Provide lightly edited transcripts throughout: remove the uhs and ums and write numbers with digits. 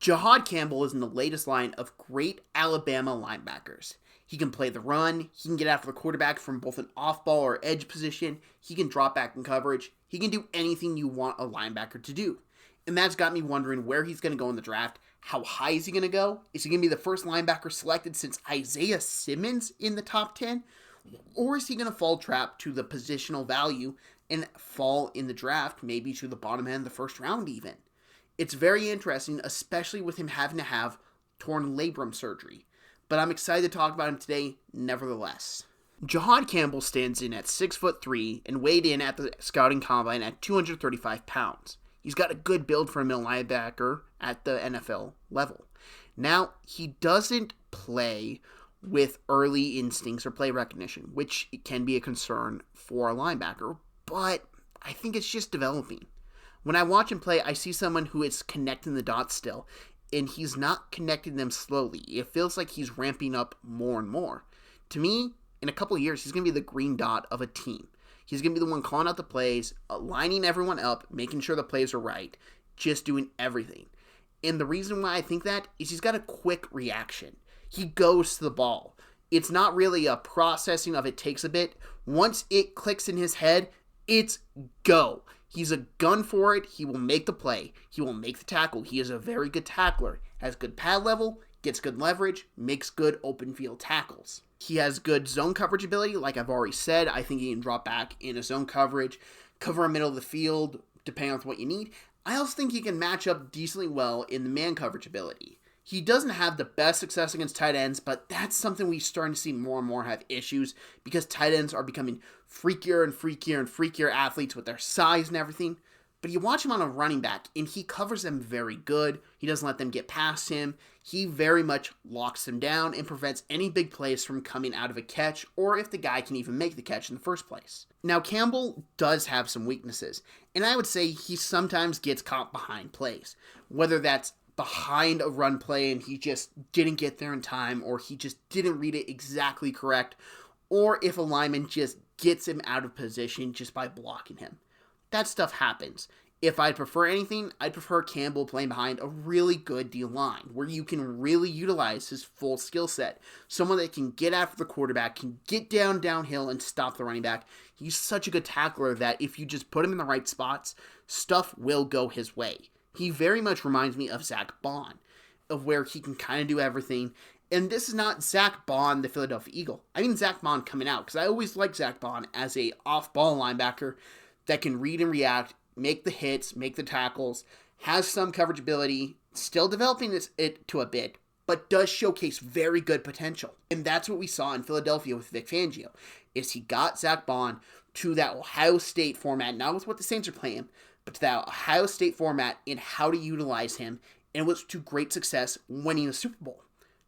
Jihaad Campbell is in the latest line of great Alabama linebackers. He can play the run, he can get after the quarterback from both an off-ball or edge position, he can drop back in coverage, he can do anything you want a linebacker to do. And that's got me wondering where he's going to go in the draft. How high is he going to go? Is he going to be the first linebacker selected since Isaiah Simmons in the top 10? Or is he going to fall trap to the positional value and fall in the draft, maybe to the bottom end of the first round even? It's very interesting, especially with him having to have torn labrum surgery. But I'm excited to talk about him today, nevertheless. Jihaad Campbell stands in at 6'3" and weighed in at the scouting combine at 235 pounds. He's got a good build for a middle linebacker at the NFL level. Now, he doesn't play with early instincts or play recognition, which can be a concern for a linebacker, but I think it's just developing. When I watch him play, I see someone who is connecting the dots still, and he's not connecting them slowly. It feels like he's ramping up more and more. To me, in a couple of years, he's going to be the green dot of a team. He's going to be the one calling out the plays, lining everyone up, making sure the plays are right, just doing everything. And the reason why I think that is he's got a quick reaction. He goes to the ball. It's not really a processing of it takes a bit. Once it clicks in his head, it's go. He's a gun for it. He will make the play. He will make the tackle. He is a very good tackler. Has good pad level, gets good leverage, makes good open field tackles. He has good zone coverage ability, like I've already said. I think he can drop back in a zone coverage, cover a middle of the field, depending on what you need. I also think he can match up decently well in the man coverage ability. He doesn't have the best success against tight ends, but that's something we're starting to see more and more have issues because tight ends are becoming freakier and freakier and freakier athletes with their size and everything. But you watch him on a running back, and he covers them very good. He doesn't let them get past him. He very much locks them down and prevents any big plays from coming out of a catch, or if the guy can even make the catch in the first place. Now, Campbell does have some weaknesses, and I would say he sometimes gets caught behind plays, whether that's behind a run play and he just didn't get there in time, or he just didn't read it exactly correct, or if a lineman just gets him out of position just by blocking him. That stuff happens. If I'd prefer anything, I'd prefer Campbell playing behind a really good D-line where you can really utilize his full skill set. Someone that can get after the quarterback, can get downhill and stop the running back. He's such a good tackler that if you just put him in the right spots, stuff will go his way. He very much reminds me of Zach Bond, of where he can kind of do everything. And this is not Zach Bond, the Philadelphia Eagle. I mean Zach Bond coming out, because I always liked Zach Bond as a off-ball linebacker that can read and react, make the hits, make the tackles, has some coverage ability, still developing it to a bit, but does showcase very good potential. And that's what we saw in Philadelphia with Vic Fangio, is he got Zach Bond to that Ohio State format, not with what the Saints are playing, but to that Ohio State format in how to utilize him, and it was to great success winning the Super Bowl.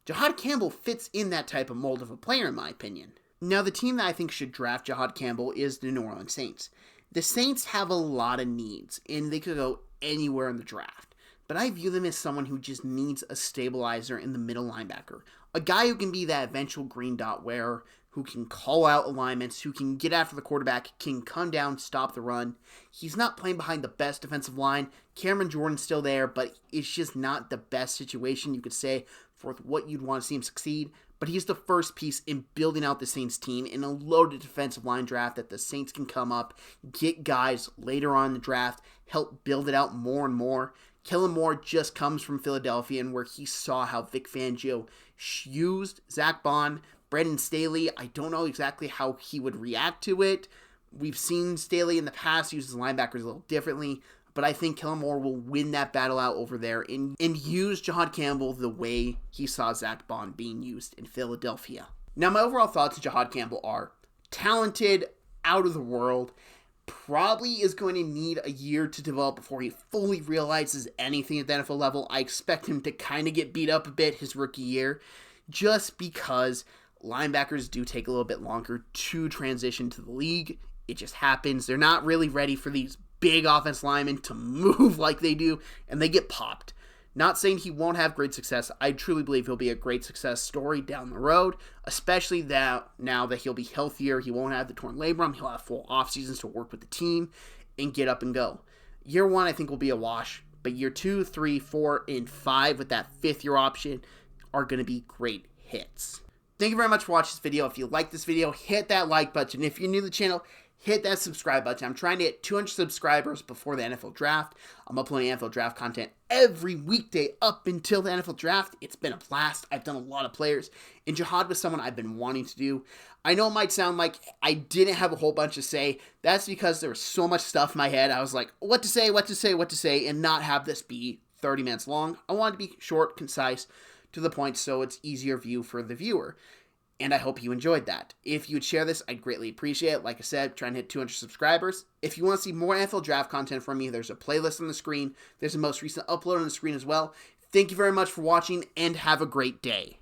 Jihaad Campbell fits in that type of mold of a player, in my opinion. Now, the team that I think should draft Jihaad Campbell is the New Orleans Saints. The Saints have a lot of needs, and they could go anywhere in the draft. But I view them as someone who just needs a stabilizer in the middle linebacker. A guy who can be that eventual green dot wearer, who can call out alignments, who can get after the quarterback, can come down, stop the run. He's not playing behind the best defensive line. Cameron Jordan's still there, but it's just not the best situation, you could say, for what you'd want to see him succeed. But he's the first piece in building out the Saints team in a loaded defensive line draft that the Saints can come up, get guys later on in the draft, help build it out more and more. Kellen Moore just comes from Philadelphia, and where he saw how Vic Fangio used Zach Bond. Brandon Staley, I don't know exactly how he would react to it. We've seen Staley in the past use his linebackers a little differently, but I think Kellen Moore will win that battle out over there and use Jihaad Campbell the way he saw Zach Bond being used in Philadelphia. Now, my overall thoughts on Jihaad Campbell are talented, out of the world, probably is going to need a year to develop before he fully realizes anything at the NFL level. I expect him to kind of get beat up a bit his rookie year, just because linebackers do take a little bit longer to transition to the league. It just happens. They're not really ready for these big offense linemen to move like they do, and they get popped. Not saying he won't have great success. I truly believe he'll be a great success story down the road, especially that now that he'll be healthier. He won't have the torn labrum. He'll have full off seasons to work with the team and get up and go. Year one, I think, will be a wash. but year 2, 3, 4, and 5 with that 5th year option are going to be great hits. Thank you very much for watching this video. If you like this video, hit that like button. If you're new to the channel, hit that subscribe button. I'm trying to hit 200 subscribers before the NFL Draft. I'm uploading NFL Draft content every weekday up until the NFL Draft. It's been a blast. I've done a lot of players. And Jihaad was someone I've been wanting to do. I know it might sound like I didn't have a whole bunch to say. That's because there was so much stuff in my head. I was like, what to say, and not have this be 30 minutes long. I wanted to be short, concise, to the point, so it's easier view for the viewer. And I hope you enjoyed that. If you would share this, I'd greatly appreciate it. Like I said, trying to hit 200 subscribers. If you want to see more NFL Draft content from me, there's a playlist on the screen. There's a most recent upload on the screen as well. Thank you very much for watching, and have a great day.